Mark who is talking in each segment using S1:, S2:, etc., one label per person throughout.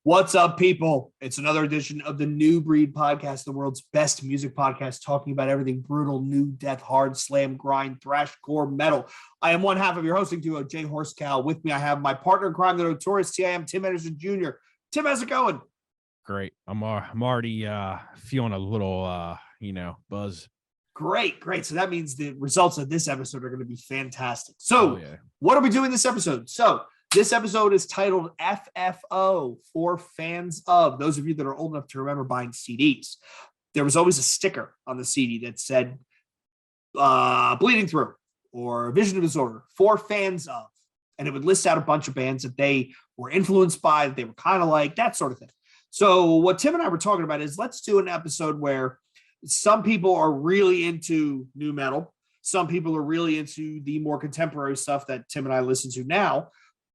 S1: What's up, people? It's another edition of the New Breed Podcast, the world's best music podcast, talking about everything brutal, new, death, hard, slam, grind, thrash, core, metal. I am one half of your hosting duo, Jay Horsecow. With me, I have my partner in crime, the notorious TIM, Tim Anderson Jr. Tim, how's it going?
S2: Great. I'm already feeling a little, buzz.
S1: Great. So that means the results of this episode are going to be fantastic. So What are we doing this episode? So this episode is titled FFO, for fans of. Those of you that are old enough to remember buying CDs, there was always a sticker on the CD that said Bleeding Through or Vision of Disorder, for fans of. And it would list out a bunch of bands that they were influenced by, that they were kind of like, that sort of thing. So what Tim and I were talking about is let's do an episode where some people are really into new metal. Some people are really into the more contemporary stuff that Tim and I listen to now.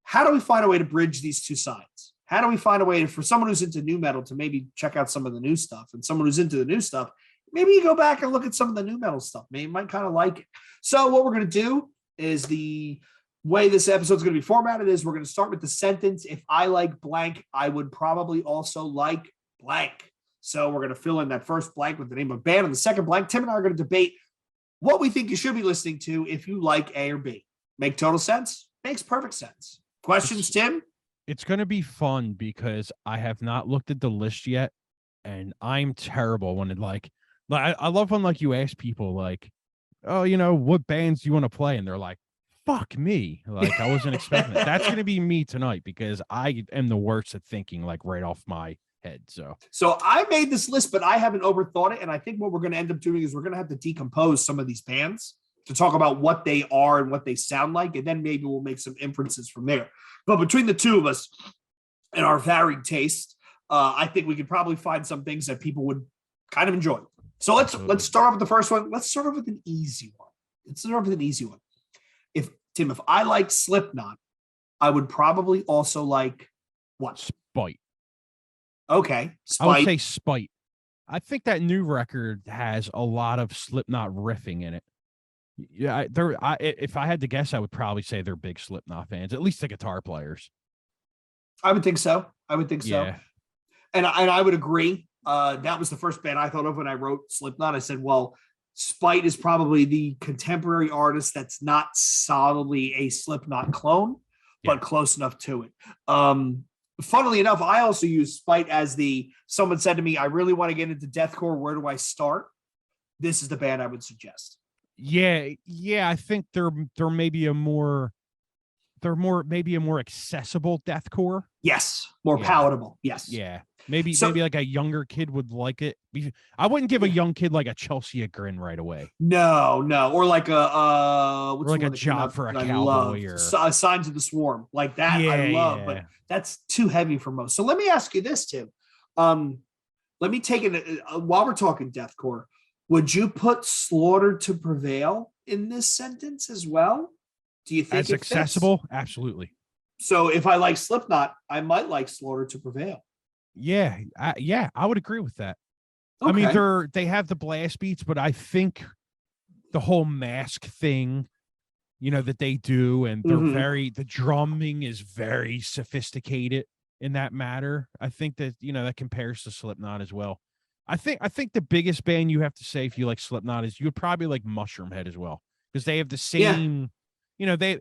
S1: How do we find a way to bridge these two sides? How do we find a way for someone who's into new metal to maybe check out some of the new stuff, and someone who's into the new stuff, maybe you go back and look at some of the new metal stuff. Maybe you might kind of like it. So what we're going to do is the way this episode is going to be formatted is we're going to start with the sentence. If I like blank, I would probably also like blank. So we're going to fill in that first blank with the name of a band, and the second blank, Tim and I are going to debate what we think you should be listening to if you like A or B. Make total sense? Makes perfect sense. Questions, Tim?
S2: It's going to be fun because I have not looked at the list yet, and I'm terrible when I love when you ask people oh, what bands do you want to play? And they're like, fuck me. I wasn't expecting it. That's going to be me tonight because I am the worst at thinking right off my head. So
S1: I made this list, but I haven't overthought it. And I think what we're going to end up doing is we're going to have to decompose some of these bands to talk about what they are and what they sound like. And then maybe we'll make some inferences from there. But between the two of us and our varied taste, I think we could probably find some things that people would kind of enjoy. So let's start off with the first one. Let's start off with an easy one. If I like Slipknot, I would probably also like what?
S2: Spite.
S1: Okay.
S2: Spite. I would say Spite. I think that new record has a lot of Slipknot riffing in it. Yeah, if I had to guess, I would probably say they're big Slipknot fans, at least the guitar players.
S1: I would think so.
S2: Yeah.
S1: And I would agree. That was the first band I thought of when I wrote Slipknot. I said, well, Spite is probably the contemporary artist that's not solidly a Slipknot clone, but close enough to it. Funnily enough, I also use Spite as someone said to me, I really want to get into deathcore. Where do I start? This is the band I would suggest.
S2: Yeah. I think they're maybe a more accessible deathcore.
S1: Yes, more palatable. Yes.
S2: Yeah. Maybe like a younger kid would like it. I wouldn't give a young kid like a Chelsea grin right away.
S1: No, or like a
S2: Job for a Cowboy or
S1: Signs of the Swarm, like that. I love, but that's too heavy for most. So let me ask you this, Tim. Let me take it while we're talking deathcore. Would you put Slaughter to Prevail in this sentence as well? Do you think
S2: it's accessible? Absolutely.
S1: So if I like Slipknot, I might like Slaughter to Prevail.
S2: Yeah, I would agree with that. Okay. I mean, they have the blast beats, but I think the whole mask thing, that they do, and they're the drumming is very sophisticated in that matter. I think that that compares to Slipknot as well. I think the biggest band you have to say if you like Slipknot is you would probably like Mushroomhead as well, because they have the same, the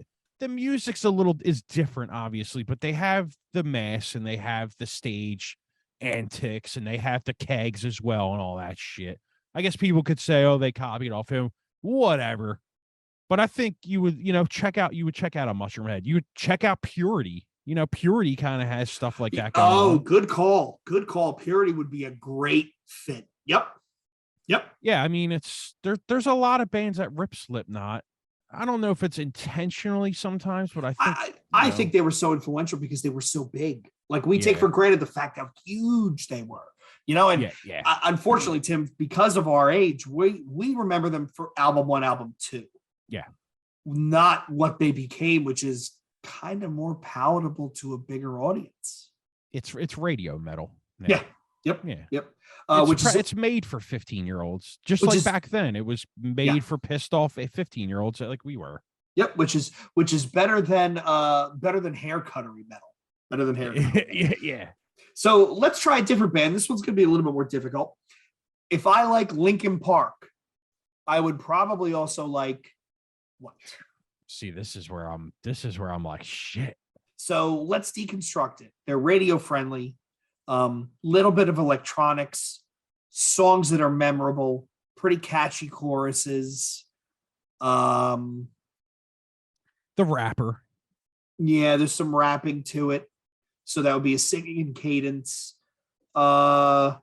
S2: music's is different, obviously, but they have the mass and they have the stage antics and they have the kegs as well and all that shit. I guess people could say, oh, they copied off him, whatever. But I think you would, check out a Mushroomhead. You would check out Purity. Purity kind of has stuff like that going on.
S1: Good call. Purity would be a great fit. Yep.
S2: Yeah, I mean, there's a lot of bands that rip Slipknot. I don't know if it's intentionally sometimes, but
S1: I think they were so influential because they were so big. We take for granted the fact how huge they were. And unfortunately, Tim, because of our age, we remember them for album 1, album 2.
S2: Yeah.
S1: Not what they became, which is kind of more palatable to a bigger audience.
S2: It's radio metal now.
S1: Yeah. Yep.
S2: It's made for 15-year-olds, just like back then. It was made for pissed off 15-year-olds like we were.
S1: Yep, which is better than hair cuttery metal. Better than hair.
S2: Yeah.
S1: So let's try a different band. This one's going to be a little bit more difficult. If I like Linkin Park, I would probably also like what?
S2: See, this is where I'm like, shit.
S1: So let's deconstruct it. They're radio friendly, little bit of electronics, songs that are memorable, pretty catchy choruses.
S2: The rapper.
S1: Yeah, there's some rapping to it. So that would be a singing cadence.
S2: It's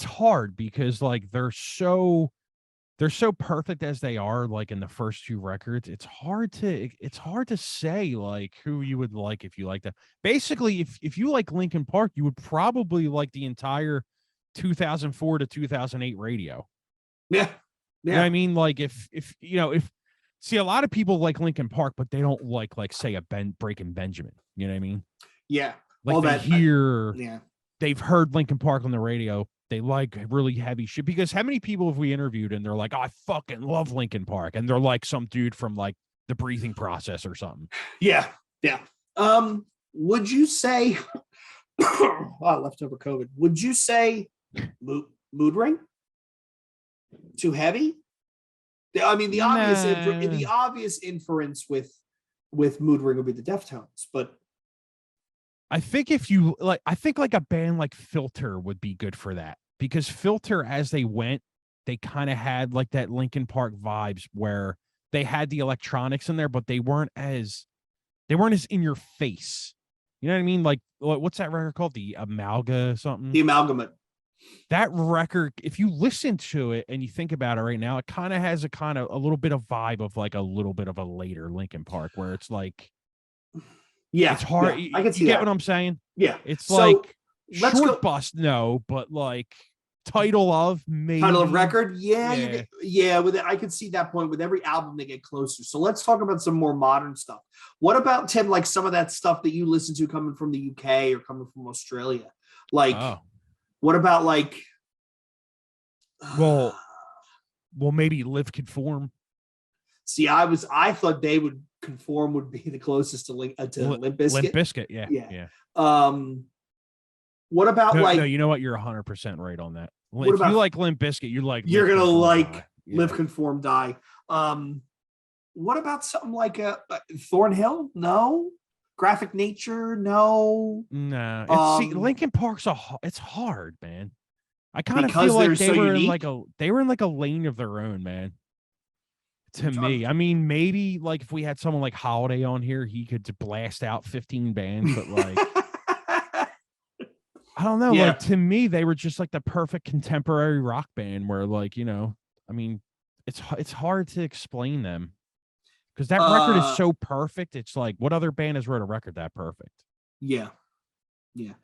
S2: hard because like they're so perfect as they are, like in the first two records. It's hard to say like who you would like if you like that. Basically, if you like Linkin Park, you would probably like the entire 2004 to 2008 radio.
S1: Yeah.
S2: You know what I mean? Like if see, a lot of people like Linkin Park, but they don't like say a Breaking Benjamin. You know what I mean?
S1: Yeah.
S2: Like
S1: all
S2: they
S1: that
S2: hear,
S1: yeah.
S2: They've heard Linkin Park on the radio. They like really heavy shit. Because how many people have we interviewed and they're like, oh, I fucking love Linkin Park, and they're like some dude from like the Breathing Process or something.
S1: Yeah. Yeah. Would you say leftover COVID? Would you say mood ring? Too heavy? I mean, the obvious inference with mood ring would be the Deftones, but
S2: I think if you like, I think like a band like Filter would be good for that, because Filter, as they went, they kind of had like that Linkin Park vibes where they had the electronics in there, but they weren't as in your face. You know what I mean? Like, what's that record called? The something?
S1: The Amalgamate.
S2: That record, if you listen to it and you think about it right now, it kind of has a little bit of vibe of like a little bit of a later Linkin Park, where it's like,
S1: yeah,
S2: it's hard.
S1: Yeah, I can see
S2: you get
S1: that.
S2: what I'm saying?
S1: Yeah,
S2: it's so, like short bust, no, but like title of
S1: record, yeah. With it, I can see that point. With every album, they get closer. So let's talk about some more modern stuff. What about, Tim? Like some of that stuff that you listen to coming from the UK or coming from Australia, like. What about like?
S2: Well, maybe Live Conform.
S1: See, I thought they would Conform would be the closest to Limp Bizkit.
S2: Limp Bizkit, yeah.
S1: What about
S2: no, you know what? You're 100% right on that. If you like Limp Bizkit, you're
S1: gonna like Live Conform Die. What about something like a Thornhill? No. Graphic Nature, no.
S2: See, Linkin Park's it's hard, man. I kind of feel like they were in like a lane of their own, man. To me, I mean, maybe like if we had someone like Holiday on here, he could blast out 15 bands, but like, I don't know. Yeah. Like to me, they were just like the perfect contemporary rock band, where like, I mean, it's hard to explain them. Because that record is so perfect. It's like, what other band has wrote a record that perfect?
S1: Yeah.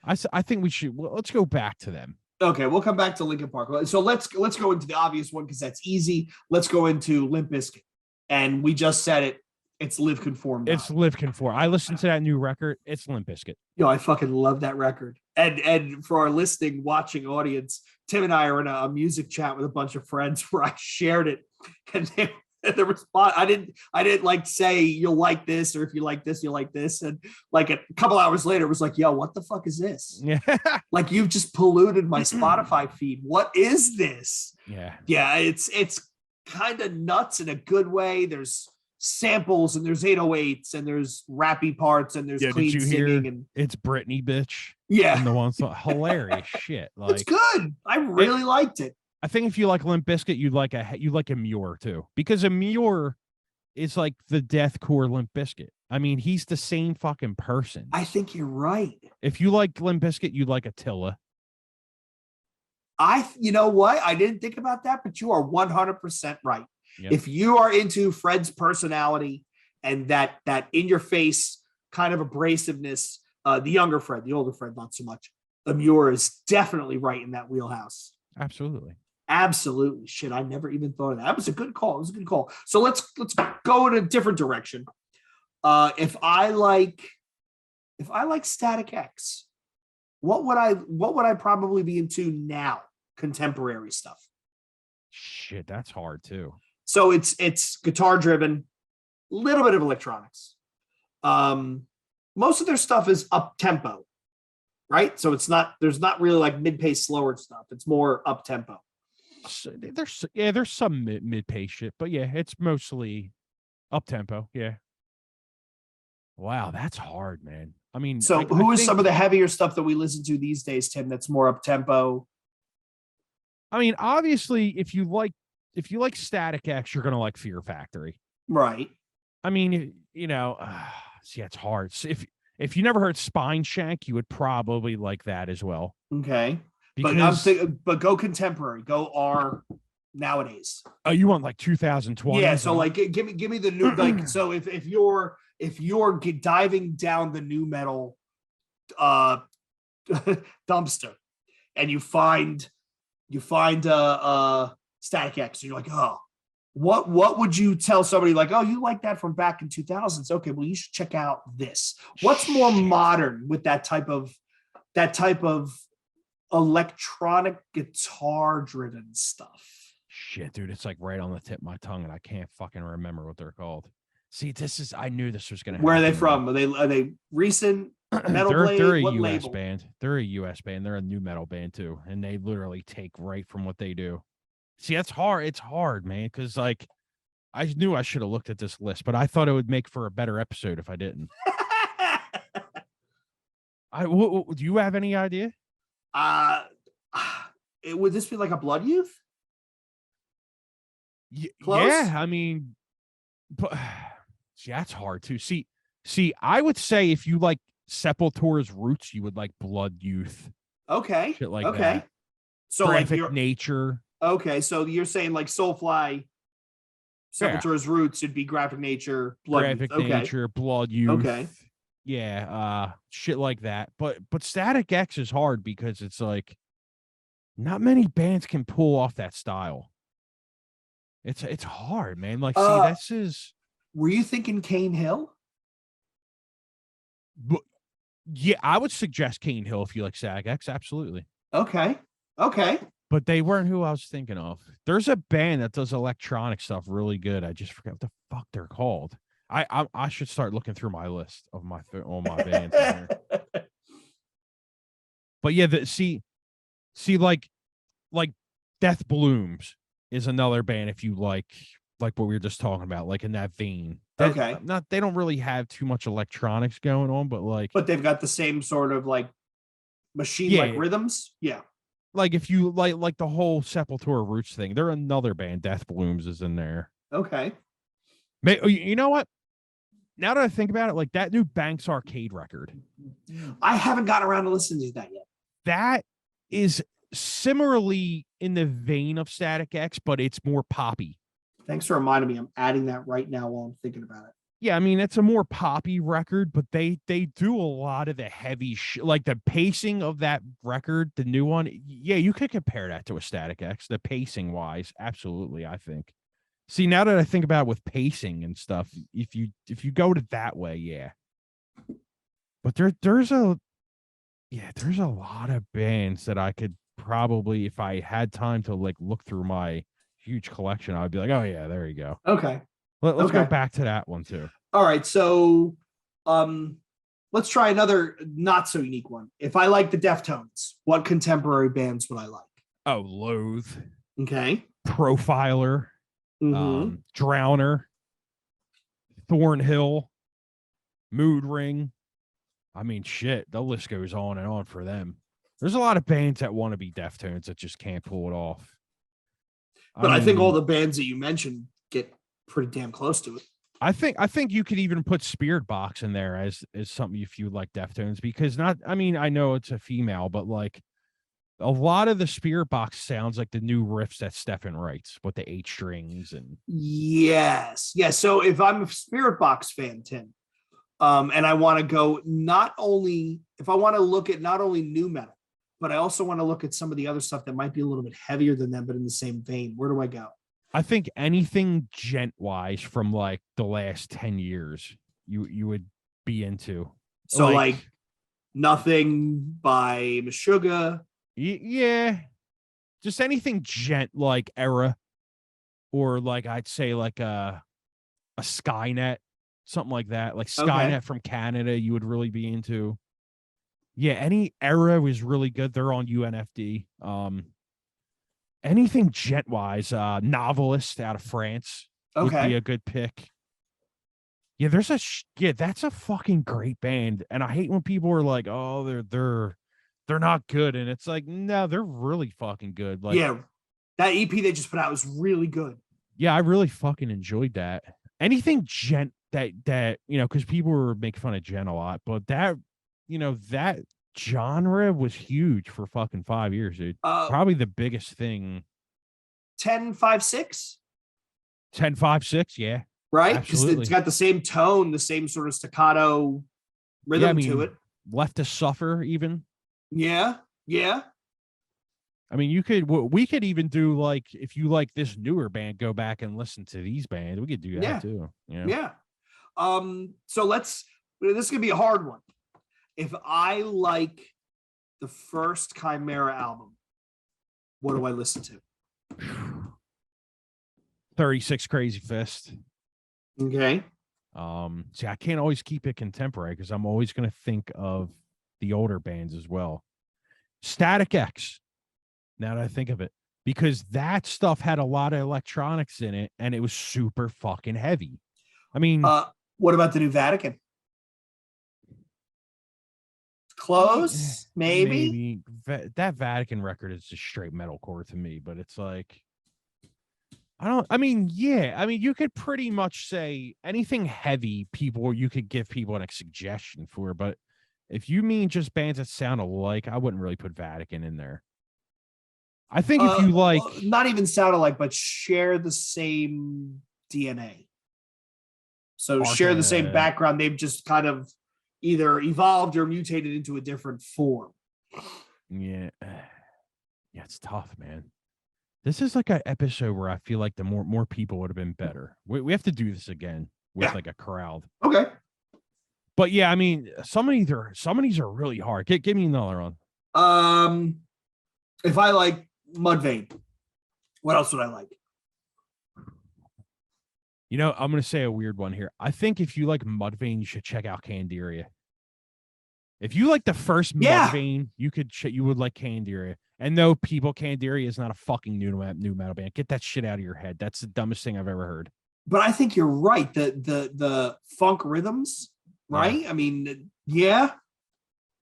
S2: I think we should. Well, let's go back to them.
S1: Okay, we'll come back to Linkin Park. So let's go into the obvious one because that's easy. Let's go into Limp Bizkit, and we just said it. It's Live Conform.
S2: It's Live Conform. I listened to that new record. It's Limp Bizkit.
S1: Yo, I fucking love that record. And for our listening, watching audience, Tim and I are in a music chat with a bunch of friends where I shared it, and the response, I didn't like say you'll like this, or if you like this, you'll like this. And like a couple hours later, it was like, yo, what the fuck is this?
S2: Yeah.
S1: Like you've just polluted my Spotify feed. What is this?
S2: Yeah.
S1: Yeah. It's kind of nuts in a good way. There's samples and there's 808s and there's rappy parts and there's clean singing. And
S2: it's Britney, bitch.
S1: Yeah.
S2: And the one song, hilarious shit. Like,
S1: it's good. I really liked it.
S2: I think if you like Limp Bizkit, you like a Muir too, because a Muir is like the deathcore Limp Bizkit. I mean, he's the same fucking person.
S1: I think you're right.
S2: If you like Limp Bizkit, you like Attila.
S1: You know what? I didn't think about that, but you are 100% right. Yep. If you are into Fred's personality and that in your face kind of abrasiveness, the younger Fred, the older Fred, not so much. Muir is definitely right in that wheelhouse. Absolutely. Shit, I never even thought of that. That was a good call. So let's go in a different direction. If I like Static X, what would I probably be into now? Contemporary stuff.
S2: Shit, that's hard too.
S1: So it's guitar driven, little bit of electronics. Most of their stuff is up tempo. right? So there's not really like mid-pace slower stuff. It's more up tempo.
S2: So there's some mid-pace shit, but yeah, it's mostly up tempo. Yeah. Wow, that's hard, man. I mean,
S1: so who is some of the heavier stuff that we listen to these days, Tim, that's more up tempo?
S2: I mean, obviously, if you like Static X, you're gonna like Fear Factory,
S1: right?
S2: I mean, see, it's hard. So if you never heard Spine Shank, you would probably like that as well.
S1: Okay,
S2: because
S1: but go contemporary, go R nowadays.
S2: Oh, you want like 2020?
S1: Yeah, so like give me the new like so if you're diving down the new metal dumpster and you find Static X, and you're like, oh, what would you tell somebody like, oh, you like that from back in 2000s? Okay, well, you should check out this. What's more modern with that type of electronic guitar driven stuff?
S2: Shit, dude, it's like right on the tip of my tongue, and I can't fucking remember what they're called. See, I knew this was gonna happen.
S1: Where are they from? Are they recent? Metal Blade?
S2: They're a
S1: what
S2: US
S1: label?
S2: band. They're a US band. They're a new metal band too, and they literally take right from what they do. See, that's hard. It's hard, man, because like I knew I should have looked at this list, but I thought it would make for a better episode if I didn't. Do you have any idea?
S1: Would this be like a Blood Youth?
S2: Close? Yeah, I mean, but see, that's hard too. See, I would say if you like Sepultura's roots, you would like Blood Youth.
S1: Okay.
S2: Shit like that.
S1: So
S2: Graphic
S1: like
S2: Nature.
S1: Okay, so you're saying like Soulfly, Sepultura's roots would be Graphic Nature, Blood Youth.
S2: Nature, Blood Youth.
S1: Okay.
S2: Yeah, shit like that. But Static X is hard because it's like not many bands can pull off that style. It's hard, man. Like, see, this is.
S1: Were you thinking Cane Hill?
S2: But yeah, I would suggest Cane Hill if you like Static X. Absolutely.
S1: Okay.
S2: But they weren't who I was thinking of. There's a band that does electronic stuff really good. I just forgot what the fuck they're called. I should start looking through my list of all my bands. But yeah, see, like Death Blooms is another band if you like what we were just talking about, like in that vein.
S1: Okay.
S2: They don't really have too much electronics going on, but
S1: they've got the same sort of like machine-like rhythms. Yeah.
S2: Like if you like the whole Sepultura roots thing, they're another band. Death Blooms is in there.
S1: Okay.
S2: You know what? Now that I think about it, like that new Banks Arcade record,
S1: I haven't gotten around to listening to that yet.
S2: That is similarly in the vein of Static X, but it's more poppy.
S1: Thanks for reminding me. I'm adding that right now while I'm thinking about it.
S2: Yeah, I mean, it's a more poppy record, but they do a lot of the heavy like the pacing of that record, the new one. Yeah, you could compare that to a Static X, the pacing wise. Absolutely, I think. See, now that I think about it with pacing and stuff, if you go to that way, yeah. But there's a lot of bands that I could probably, if I had time to like look through my huge collection, I'd be like, oh yeah, there you go.
S1: Okay.
S2: Let's go back to that one too.
S1: All right, so let's try another not so unique one. If I like the Deftones, what contemporary bands would I like?
S2: Oh, Loathe.
S1: Okay.
S2: Profiler. Drowner. Thornhill. Mood Ring. I mean, shit, the list goes on and on for them. There's a lot of bands that want to be Deftones that just can't pull it off.
S1: But I think all the bands that you mentioned get pretty damn close to it.
S2: I think you could even put Spirit Box in there as something if you like Deftones, because I know it's a female, but like a lot of the Spirit Box sounds like the new riffs that Stefan writes with the 8 strings and
S1: yes. So if I'm a Spirit Box fan, Tim, and I want to go if I want to look at not only new metal, but I also want to look at some of the other stuff that might be a little bit heavier than them, but in the same vein, where do I go?
S2: I think anything gent wise from like the last 10 years you would be into.
S1: So like Nothing by Meshuggah.
S2: Yeah. Just anything gent like era, or like I'd say like a Skynet, something like that. Like Skynet from Canada you would really be into. Yeah, any era was really good. They're on UNFD. Anything gent wise, Novelist out of France would be
S1: Okay.
S2: a good pick. Yeah, that's a fucking great band, and I hate when people are like, "Oh, they're not good," and it's like, no, they're really fucking good. Like,
S1: Yeah, that EP they just put out was really good.
S2: yeah, I really fucking enjoyed that. Anything gent that because people were making fun of gent a lot, but that genre was huge for fucking 5 years, dude. Probably the biggest thing.
S1: 10-5-6,
S2: 10-5-6, yeah,
S1: right? Because it's
S2: absolutely.
S1: got the same tone, the same sort of staccato rhythm to it.
S2: Left to Suffer, even.
S1: Yeah, yeah.
S2: I mean, we could even do, like, if you like this newer band, go back and listen to these bands. We could do that too.
S1: Yeah. So this is gonna be a hard one. If I like the first Chimera album, what do I listen to?
S2: 36 Crazy Fist.
S1: Okay.
S2: See, I can't always keep it contemporary because I'm always going to think of the older bands as well. Static X, now that I think of it, because that stuff had a lot of electronics in it and it was super fucking heavy. I mean,
S1: what about the New Vatican? Close, maybe.
S2: That Vatican record is just straight metalcore to me, but it's like, you could pretty much say anything heavy you could give people a suggestion for, but if you mean just bands that sound alike, I wouldn't really put Vatican in there. I think if you like,
S1: not even sound alike, but share the same DNA. So share the same background. They've just kind of either evolved or mutated into a different form.
S2: Yeah. Yeah, it's tough, man. This is like an episode where I feel like the more people would have been better. We have to do this again with like a crowd.
S1: Okay.
S2: But yeah, I mean, some of these are really hard. Give me another
S1: one. If I like Mudvayne, what else would I like?
S2: I'm going to say a weird one here. I think if you like Mudvayne, you should check out Candiria. If you like the first Mudvayne, you would like Candiria. And no, people, Candiria is not a fucking new metal band. Get that shit out of your head. That's the dumbest thing I've ever heard.
S1: But I think you're right. The funk rhythms, right? Yeah. I mean, yeah.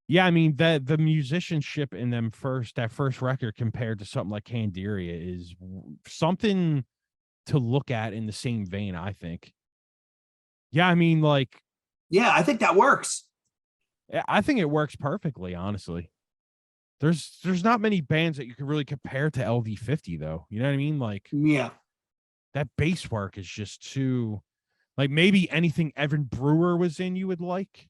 S2: Yeah, I mean, the musicianship in that first record compared to something like Candiria is something to look at in the same vein, I think. Yeah, I mean, like,
S1: yeah, I think that works.
S2: I think it works perfectly, honestly. There's not many bands that you can really compare to LV50, though. You know what I mean? Like,
S1: yeah,
S2: that bass work is just too, like, maybe anything Evan Brewer was in you would like.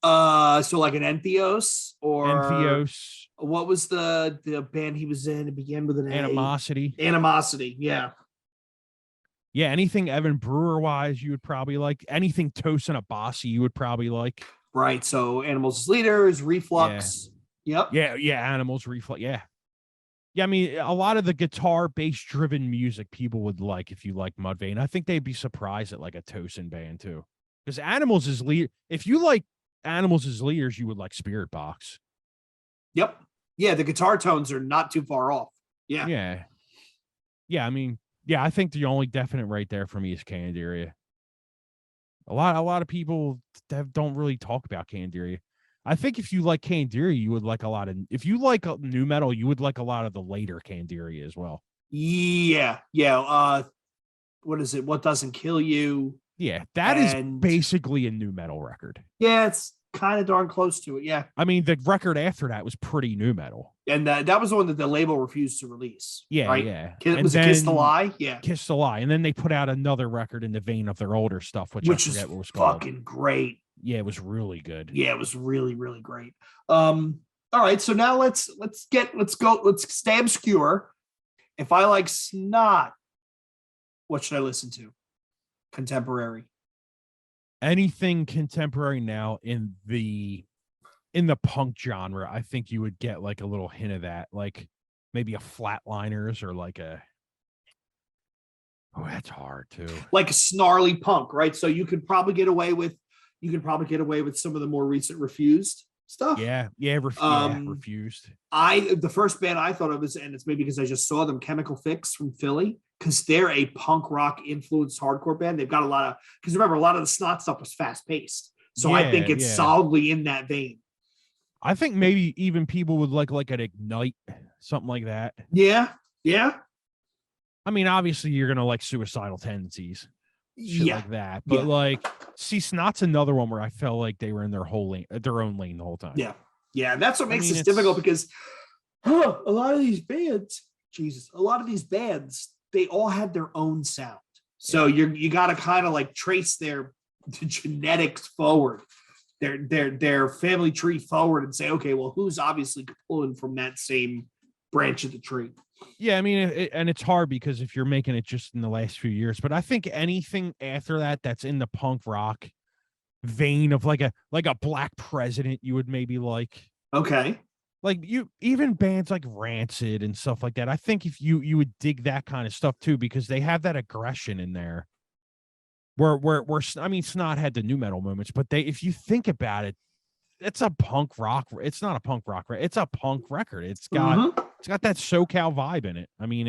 S1: So like an Entheos or
S2: Entheos.
S1: What was the band he was in? It began with an
S2: Animosity.
S1: Animosity, yeah.
S2: Yeah, anything Evan Brewer wise, you would probably like. Anything Tosin Abasi, you would probably like.
S1: Right. So Animals as Leaders, Reflux.
S2: Yeah. Yep. Yeah. Animals, Reflux. Yeah. Yeah. I mean, a lot of the guitar bass driven music people would like if you like Mudvayne. I think they'd be surprised at like a Tosin band too. Because Animals as Leaders, if you like Animals as Leaders, you would like Spirit Box.
S1: Yep. Yeah. The guitar tones are not too far off. Yeah.
S2: Yeah. Yeah. I mean, yeah, I think the only definite right there for me is Candiria. A lot of people don't really talk about Candiria. I think if you like Candiria, you would like a lot of. If you like new metal, you would like a lot of the later Candiria as well.
S1: Yeah, yeah. What is it? What Doesn't Kill You?
S2: Yeah, that is basically a new metal record.
S1: Yeah, it's kind of darn close to it. Yeah.
S2: I mean, the record after that was pretty new metal.
S1: And that was the one that the label refused to release.
S2: Yeah,
S1: right?
S2: Yeah.
S1: Was it Kiss the Lie? Yeah.
S2: Kiss the Lie. And then they put out another record in the vein of their older stuff, which I forget what was called.
S1: Fucking great.
S2: Yeah, it was really good.
S1: Yeah, it was really, really great. All right. So now let's stay obscure. If I like Snot, what should I listen to? Contemporary.
S2: Anything contemporary now in the punk genre, I think you would get like a little hint of that, like maybe a Flatliners or like a. Oh, that's hard too.
S1: Like a snarly punk, right? So you could probably get away with some of the more recent Refused stuff.
S2: Yeah, refused.
S1: The first band I thought of is, and it's maybe because I just saw them, Chemical Fix from Philly, because they're a punk rock influenced hardcore band. They've got a lot of, because remember, a lot of the Snot stuff was fast paced. So I think it's solidly in that vein.
S2: I think maybe even people would like an Ignite, something like that.
S1: Yeah. Yeah.
S2: I mean, obviously you're going to like Suicidal Tendencies, shit like that. But like, see, Snot's another one where I felt like they were in their own lane the whole time.
S1: Yeah. Yeah. That's what makes this difficult, because a lot of these bands, they all had their own sound. So you got to kind of like trace their genetics forward, their family tree forward, and say, okay, well, who's obviously pulling from that same branch of the tree?
S2: Yeah, I mean, and it's hard because if you're making it just in the last few years, but I think anything after that that's in the punk rock vein of like a Black President, you would maybe like.
S1: Okay.
S2: Like even bands like Rancid and stuff like that. I think if you would dig that kind of stuff too, because they have that aggression in there. Where I mean, Snot had the new metal moments, but if you think about it, it's a punk rock. It's not a punk rock. It's a punk record. It's got that SoCal vibe in it. I mean,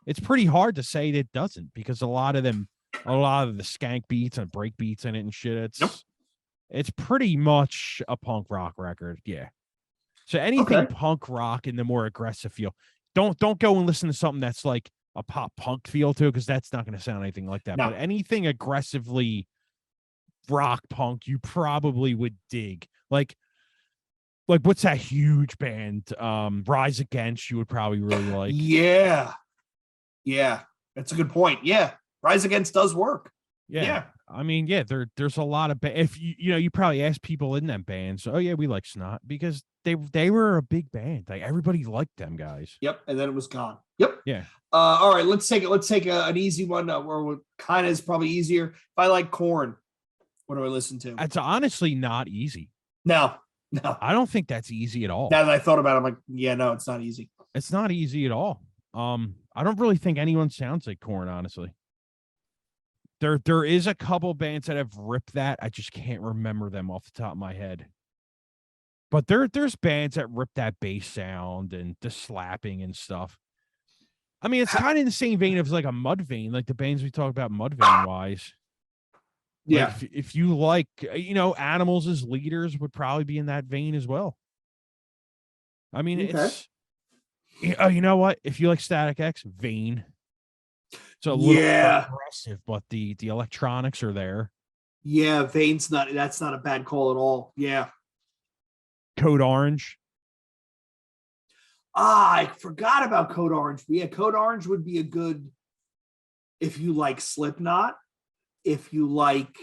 S2: it's pretty hard to say that it doesn't, because a lot of the skank beats and break beats in it and shit. It's pretty much a punk rock record. Yeah. So anything punk rock in the more aggressive feel. Don't go and listen to something that's like a pop punk feel to it, because that's not going to sound anything like that. No. But anything aggressively rock punk, you probably would dig. Like what's that huge band? Rise Against, you would probably really like.
S1: Yeah. That's a good point. Yeah. Rise Against does work. Yeah.
S2: I mean, there's a lot of if you probably ask people in them bands, oh yeah, we like Snot, because they were a big band. Like everybody liked them guys.
S1: Yep, and then it was gone. Yep.
S2: Yeah.
S1: All right, let's take an easy one where kind of is probably easier. If I like Korn, what do I listen to?
S2: It's honestly not easy.
S1: No.
S2: I don't think that's easy at all.
S1: Now that I thought about it, I'm like, yeah, no, it's not easy.
S2: It's not easy at all. I don't really think anyone sounds like Korn, honestly. There is a couple bands that have ripped that. I just can't remember them off the top of my head. But there's bands that rip that bass sound and the slapping and stuff. I mean, it's kind of in the same vein of like a Mudvayne, like the bands we talk about Mudvayne wise.
S1: Yeah.
S2: Like if you like, Animals as Leaders would probably be in that vein as well. I mean, it's, you know what? If you like Static X, Vein. It's a little more aggressive, but the electronics are there.
S1: Yeah, that's not a bad call at all. Yeah.
S2: Code Orange.
S1: I forgot about Code Orange. Yeah, Code Orange would be a good, if you like Slipknot, if you like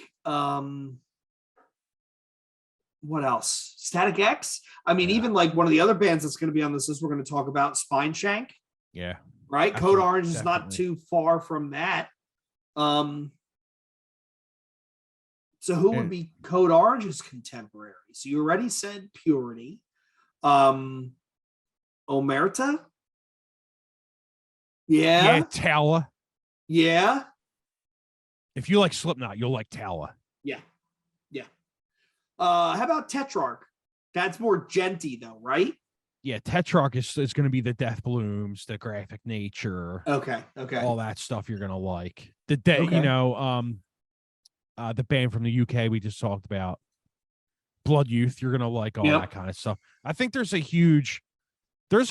S1: what else? Static X. I mean, even like one of the other bands that's going to be on this list we're going to talk about, Spine Shank.
S2: Yeah.
S1: Right? Code Orange is not too far from that. So who would be Code Orange's contemporary? So you already said Purity. Omerta? Yeah.
S2: Yeah, Tala.
S1: Yeah.
S2: If you like Slipknot, you'll like Tala.
S1: Yeah. How about Tetrarch? That's more genty though, right?
S2: Yeah, Tetrarch is going to be the Death Blooms, the Graphic Nature.
S1: Okay.
S2: All that stuff you're going to like. The band from the UK we just talked about, Blood Youth, you're going to like all that kind of stuff. I think there's a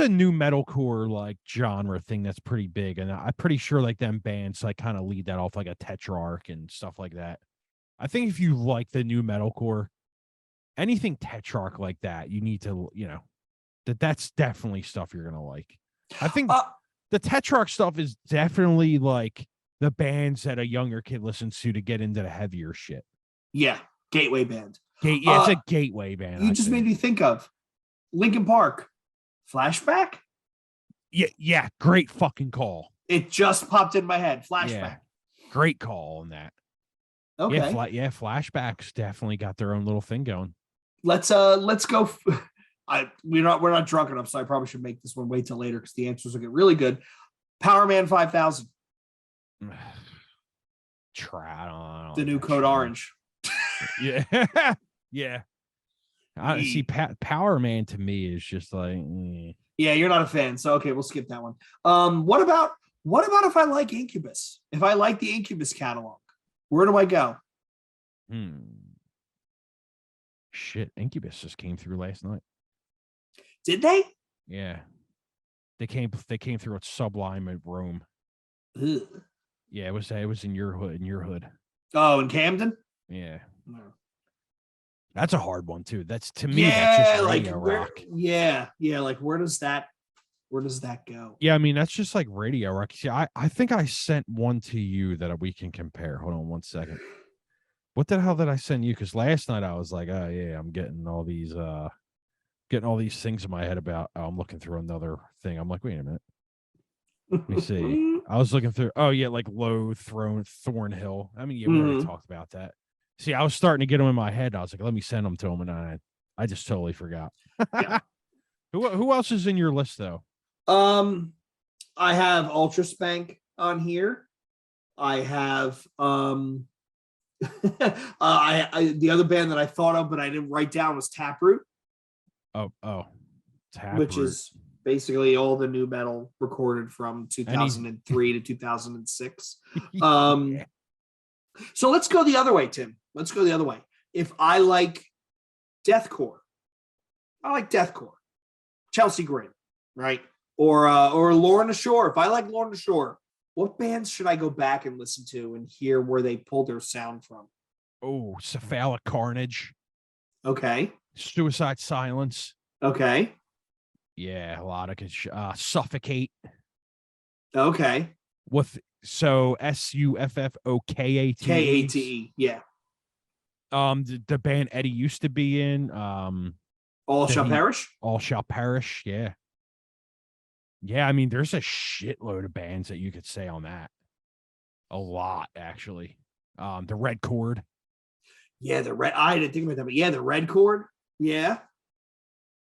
S2: new metalcore like genre thing that's pretty big, and I'm pretty sure like them bands like kind of lead that off, like a Tetrarch and stuff like that. I think if you like the new metalcore, anything Tetrarch like that, you need to, that's definitely stuff you're gonna like. I think the Tetrarch stuff is definitely like the bands that a younger kid listens to get into the heavier shit.
S1: Yeah, gateway band.
S2: It's a gateway band.
S1: You just made me think of Linkin Park. Flashback?
S2: Yeah, great fucking call.
S1: It just popped in my head. Flashback.
S2: Yeah, great call on that.
S1: Okay.
S2: Flashbacks definitely got their own little thing going.
S1: Let's go. We're not drunk enough, so I probably should make this one wait till later because the answers will get really good. Power Man 5000.
S2: Try on
S1: the new Code Orange.
S2: Yeah. Yeah. I see. Power Man to me is just like,
S1: yeah, you're not a fan, so okay, we'll skip that one. What about if I like Incubus? If I like the Incubus catalog, where do I go?
S2: Shit, Incubus just came through last night.
S1: Did they?
S2: Yeah, they came through at Sublime at Rome.
S1: Ugh.
S2: Yeah, it was in your hood.
S1: Oh, in Camden?
S2: Yeah.
S1: No.
S2: That's a hard one too. That's to me, that's just radio rock.
S1: Yeah. Like where does that go?
S2: Yeah, I mean, that's just like radio rock. See, I think I sent one to you that we can compare. Hold on one second. What the hell did I send you? Because last night I was like, oh yeah, I'm getting all these things in my head about I'm looking through another thing. I'm like, wait a minute. Let me see. I was looking through, oh yeah, like Low Thornhill. I mean, yeah, we already talked about that. See, I was starting to get them in my head. I was like, let me send them to him, and I just totally forgot. Yeah. Who else is in your list though?
S1: I have Ultra Spank on here. I have I the other band that I thought of but I didn't write down was Taproot.
S2: Oh, Taproot.
S1: Which is basically all the new metal recorded from 2003 to 2006. Yeah. So let's go the other way, Tim. Let's go the other way. If I like deathcore, Chelsea Grin, right? Or Lorna Shore. If I like Lorna Shore, what bands should I go back and listen to and hear where they pulled their sound from?
S2: Oh, Cephalic Carnage.
S1: Okay.
S2: Suicide Silence.
S1: Okay.
S2: Yeah, a lot of Suffocate.
S1: Okay.
S2: Suffokate.
S1: Kate. Yeah.
S2: The band Eddie used to be in.
S1: All Shall Perish.
S2: All Shall Perish. Yeah. Yeah, I mean, there's a shitload of bands that you could say on that. A lot, actually. The Red Chord.
S1: Yeah, I didn't think about that, but yeah, the Red Chord. Yeah.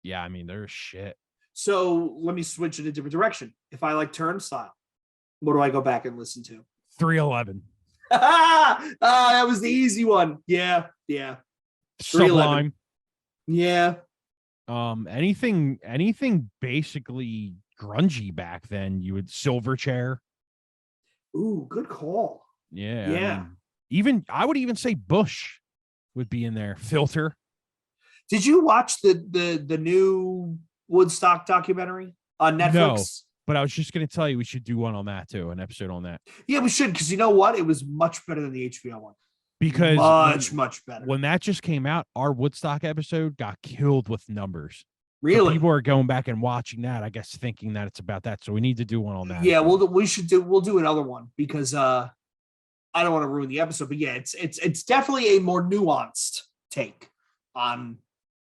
S2: Yeah, I mean, there's shit.
S1: So let me switch in a different direction. If I like Turnstile, what do I go back and listen to?
S2: 311.
S1: That was the easy one. Yeah.
S2: Sublime.
S1: Yeah.
S2: Anything basically grungy back then, you would Silverchair.
S1: Ooh, good call.
S2: Yeah. I mean, I would even say Bush would be in there. Filter.
S1: Did you watch the new Woodstock documentary on Netflix?
S2: No, but I was just going to tell you we should do one on that too, an episode on that.
S1: Yeah, we should, because you know what? It was much better than the HBO one.
S2: Because
S1: much better.
S2: When that just came out, our Woodstock episode got killed with numbers.
S1: Really?
S2: So people are going back and watching that, I guess, thinking that it's about that. So we need to do one on that.
S1: Yeah, we'll do another one because I don't want to ruin the episode, but yeah, it's definitely a more nuanced take on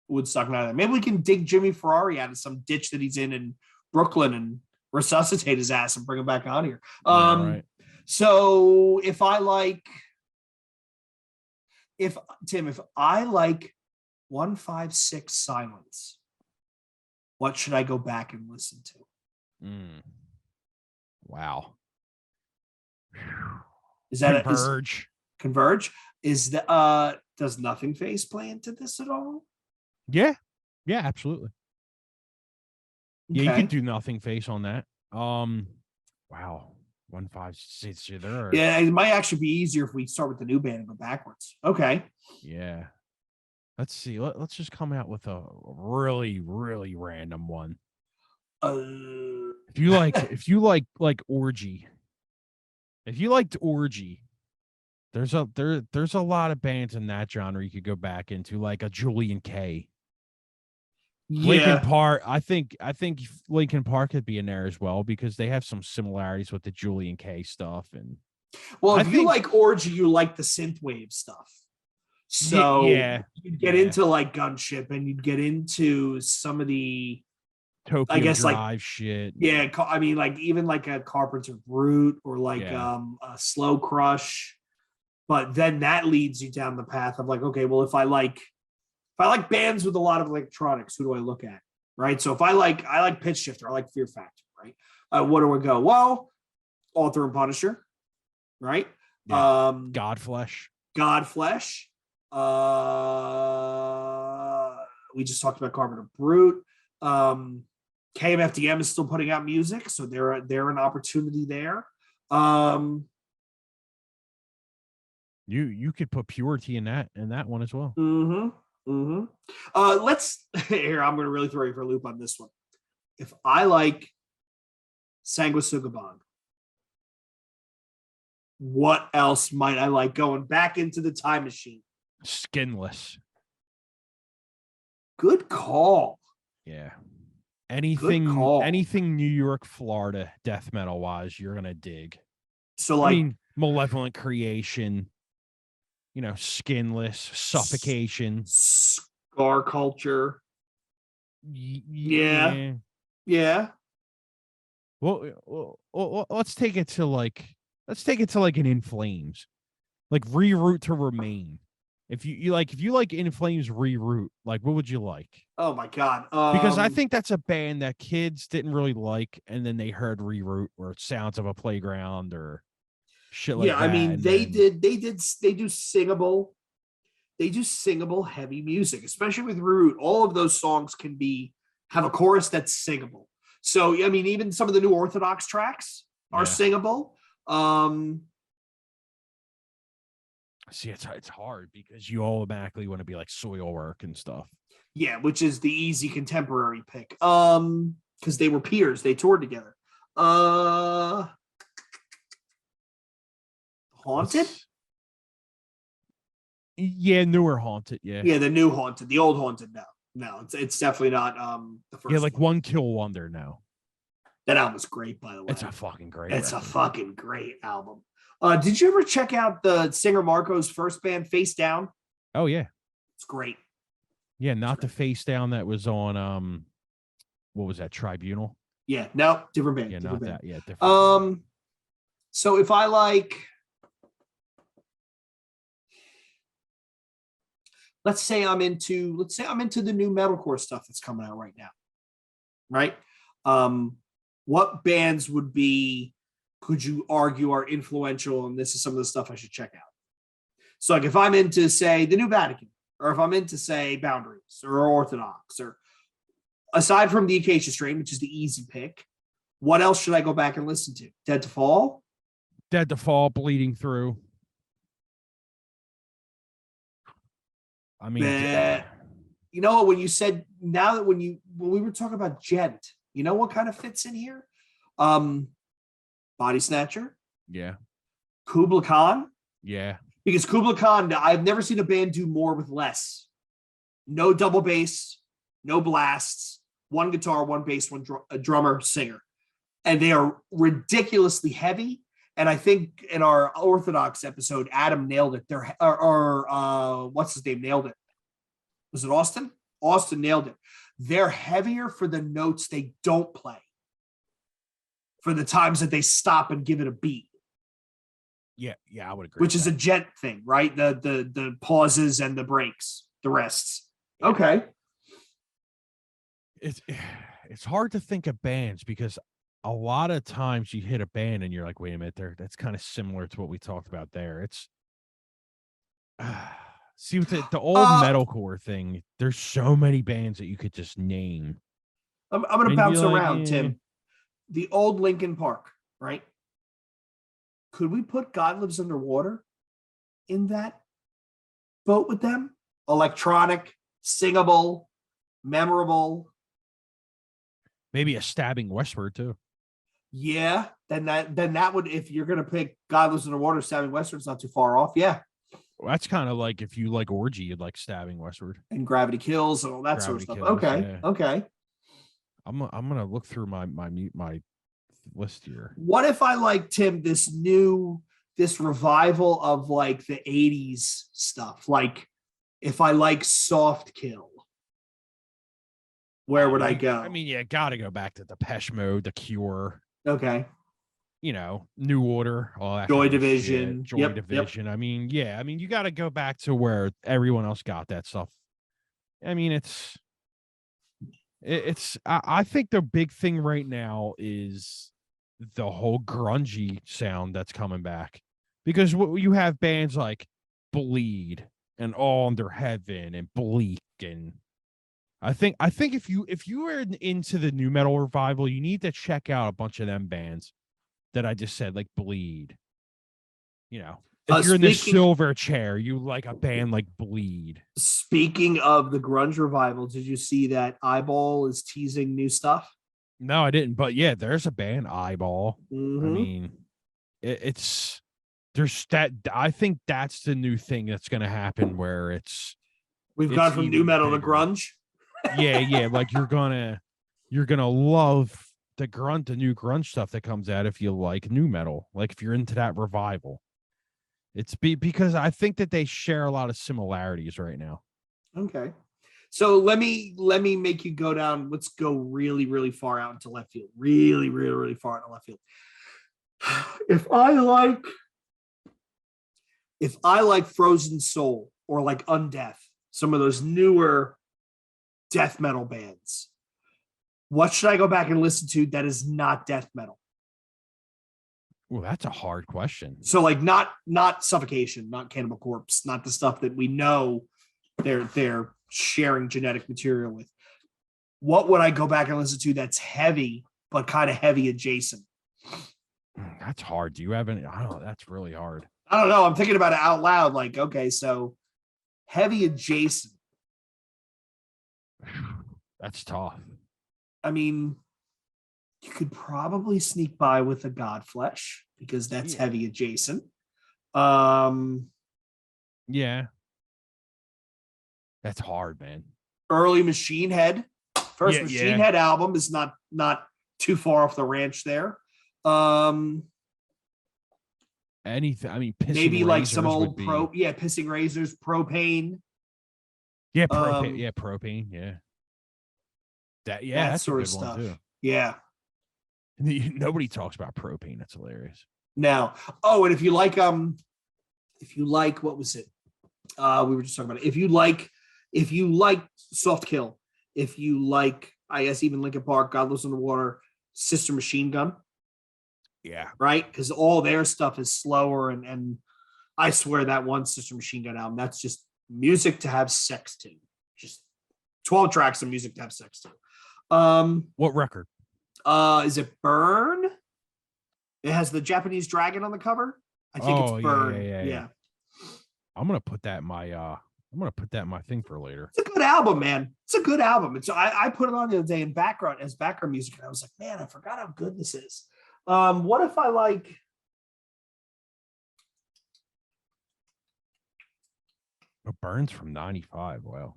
S1: Woodstock. Maybe we can dig Jimmy Ferrari out of some ditch that he's in Brooklyn and resuscitate his ass and bring him back on here. Right. So if I like 156 Silence, what should I go back and listen to?
S2: Wow.
S1: Is that
S2: Converge?
S1: Converge? Is the does Nothing Face play into this at all?
S2: Yeah, absolutely.
S1: Okay.
S2: Yeah, you could do Nothing Face on that. Wow. 156.
S1: Yeah, it might actually be easier if we start with the new band and go backwards. Okay.
S2: Yeah. Let's see. Let's just come out with a really, really random one. If you like Orgy. If you liked Orgy, there's a lot of bands in that genre you could go back into, like a Julian K. Yeah. Linkin Park. I think Linkin Park could be in there as well because they have some similarities with the Julian K stuff. And
S1: if you like Orgy, you like the synthwave stuff. So you'd get into like Gunship, and you'd get into some of the
S2: Tokyo Drive like shit.
S1: Yeah, I mean, like even like a Carpenter Brute or like a Slow Crush, but then that leads you down the path of like, okay, well, if I like bands with a lot of electronics, who do I look at, right? So if I like Pitch Shifter, I like Fear Factor, right? What do I go? Well, Author and Punisher, right?
S2: Godflesh.
S1: Godflesh. We just talked about Carpenter Brute. KMFDM is still putting out music, so they're an opportunity there.
S2: You could put Purity in that one as well.
S1: Let's here. I'm going to really throw you for a loop on this one. If I like Sanguisugabogg, what else might I like going back into the time machine?
S2: Skinless.
S1: Good call.
S2: Yeah. Anything New York, Florida, death metal wise, you're gonna dig.
S1: So like
S2: Malevolent Creation, Skinless, Suffocation,
S1: Scar Culture. Yeah.
S2: Well, let's take it to like an In Flames, like Reroute to Remain. If you like In Flames Reroute, like what would you like?
S1: Oh my god!
S2: Because I think that's a band that kids didn't really like, and then they heard Reroute or Sounds of a Playground or shit like that.
S1: Yeah, I mean they do singable heavy music, especially with Reroute. All of those songs can have a chorus that's singable. So I mean, even some of the New Orthodox tracks are singable.
S2: See, it's hard because you automatically want to be like Soilwork and stuff.
S1: Yeah, which is the easy contemporary pick. Because they were peers, they toured together. Haunted?
S2: Yeah, newer Haunted. Yeah,
S1: the new Haunted. The old Haunted. No, it's definitely not the first.
S2: Yeah, like One Kill Wonder. No,
S1: that album is great, by the way.
S2: It's a fucking great.
S1: It's a fucking great album. Did you ever check out the singer Marco's first band, Face Down?
S2: Oh yeah,
S1: it's great.
S2: Yeah, not the Face Down that was on what was that, Tribunal?
S1: Yeah, no, different band.
S2: Yeah,
S1: different
S2: not
S1: band.
S2: that. Yeah, different.
S1: So if I like, let's say I'm into the new metalcore stuff that's coming out right now, right? What bands could you argue are influential, and this is some of the stuff I should check out? So like if I'm into, say, the New Vatican, or if I'm into, say, Boundaries or Orthodox, or aside from the Acacia Strain, which is the easy pick, what else should I go back and listen to? Dead to Fall,
S2: Bleeding Through. I mean,
S1: you know, when you said when we were talking about Gent, you know what kind of fits in here? Body Snatcher.
S2: Yeah.
S1: Kubla Khan.
S2: Yeah.
S1: Because Kubla Khan, I've never seen a band do more with less. No double bass, no blasts, one guitar, one bass, a drummer, singer. And they are ridiculously heavy. And I think in our Orthodox episode, Adam nailed it. What's his name? Nailed it. Was it Austin? Austin nailed it. They're heavier for the notes they don't play, for the times that they stop and give it a beat.
S2: Yeah, I would agree.
S1: Which is a Gent thing, right? The pauses and the breaks, the rests.
S2: Yeah.
S1: Okay.
S2: It's hard to think of bands because a lot of times you hit a band and you're like, wait a minute, that's kind of similar to what we talked about there. It's see with the old metalcore thing, there's so many bands that you could just name.
S1: I'm going to bounce around, Tim. The old Linkin Park, right? Could we put God Lives Underwater in that boat with them? Electronic, singable, memorable.
S2: Maybe a Stabbing Westward too.
S1: Yeah, then that would, if you're gonna pick God Lives Underwater, Stabbing Westward's not too far off. Yeah.
S2: Well, that's kind of like if you like Orgy, you'd like Stabbing Westward.
S1: And Gravity Kills and all that sort of stuff.
S2: Kills,
S1: okay.
S2: Yeah.
S1: Okay.
S2: I'm gonna look through my list here.
S1: What if I like, Tim, this revival of like the 80s stuff? Like if I like Soft Kill, where would I go?
S2: I mean, yeah, gotta go back to Depeche Mode, The Cure.
S1: Okay.
S2: New Order, all that.
S1: Joy Division.
S2: Joy Division. Yep. I mean, yeah, you got to go back to where everyone else got that stuff. I mean, I think the big thing right now is the whole grungy sound that's coming back, because you have bands like Bleed and All Under Heaven and Bleak and I think if you are into the new metal revival, you need to check out a bunch of them bands that I just said, like Bleed. You know, if you're in the silver chair, you like a band like Bleed.
S1: Speaking of the grunge revival, did you see that Eyeball is teasing new stuff?
S2: No, I didn't. But yeah, there's a band, Eyeball.
S1: Mm-hmm.
S2: I mean, there's that. I think that's the new thing that's going to happen where
S1: we've gone from new metal to grunge.
S2: Yeah. Like you're gonna love the new grunge stuff that comes out if you like new metal. Like if you're into that revival. It's because I think that they share a lot of similarities right now.
S1: Okay. So let me make you go down. Let's go really, really far out into left field. Really, really, really far into left field. If I like Frozen Soul or like Undeath, some of those newer death metal bands, what should I go back and listen to that is not death metal?
S2: Well, that's a hard question.
S1: So like not Suffocation, not Cannibal Corpse, not the stuff that we know they're sharing genetic material with. What would I go back and listen to that's heavy, but kind of heavy adjacent?
S2: That's hard. Do you have any? I don't know. That's really hard.
S1: I don't know. I'm thinking about it out loud. Like, okay, so heavy adjacent.
S2: That's tough.
S1: I mean, you could probably sneak by with a Godflesh because that's heavy adjacent.
S2: Yeah. That's hard, man.
S1: Early Machine Head. First Machine Head album is not too far off the ranch there.
S2: Anything. I mean,
S1: maybe like some old Pissing Razors, Propane.
S2: Yeah, Propane. Propane. Yeah. That's
S1: sort
S2: a
S1: of
S2: good
S1: stuff.
S2: One too.
S1: Yeah.
S2: Nobody talks about Propane. That's hilarious.
S1: Now, and if you like what was it? We were just talking about it. If you like Soft Kill, if you like, I guess even Linkin Park, God Lives Underwater, Sister Machine Gun.
S2: Yeah.
S1: Right? Because all their stuff is slower, and I swear that one Sister Machine Gun album, that's just music to have sex to. Just 12 tracks of music to have sex to.
S2: What record?
S1: Is it Burn? It has the Japanese dragon on the cover. I think it's Burn. Yeah.
S2: I'm gonna put that in my thing for later.
S1: It's a good album, man. It's a good album. I put it on the other day in background music, and I was like, man, I forgot how good this is. What if I like?
S2: Burns from 95. Wow.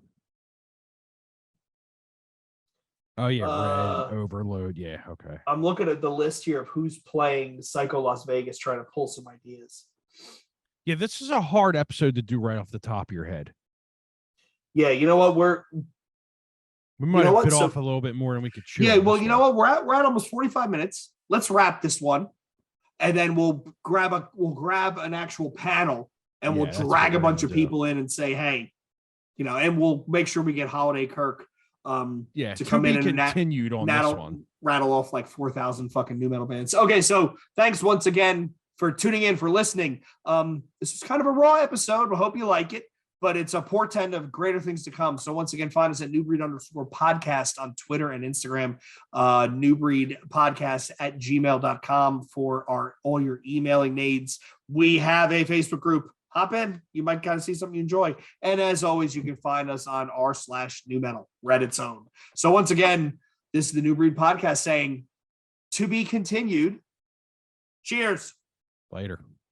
S2: Oh yeah, Red Overload. Yeah, okay.
S1: I'm looking at the list here of who's playing Psycho Las Vegas, trying to pull some ideas.
S2: Yeah, this is a hard episode to do right off the top of your head.
S1: Yeah, you know what?
S2: We might have bit off a little bit more than we could chew.
S1: Yeah, well, you know what? We're at almost 45 minutes. Let's wrap this one, and then we'll grab an actual panel, and we'll drag a bunch of people in and say, hey, and we'll make sure we get Holiday Kirk. To come in and
S2: continued on this one,
S1: rattle off like 4,000 fucking new metal bands. Okay, so thanks once again for tuning in, for listening. This was kind of a raw episode. We hope you like it, but it's a portent of greater things to come. So once again, find us at newbreed_podcast on Twitter and Instagram, newbreedpodcast@gmail.com for all your emailing needs. We have a Facebook group. Hop in. You might kind of see something you enjoy. And as always, you can find us on r/new metal, Reddit's own. So once again, this is the New Breed Podcast saying, to be continued. Cheers.
S2: Later.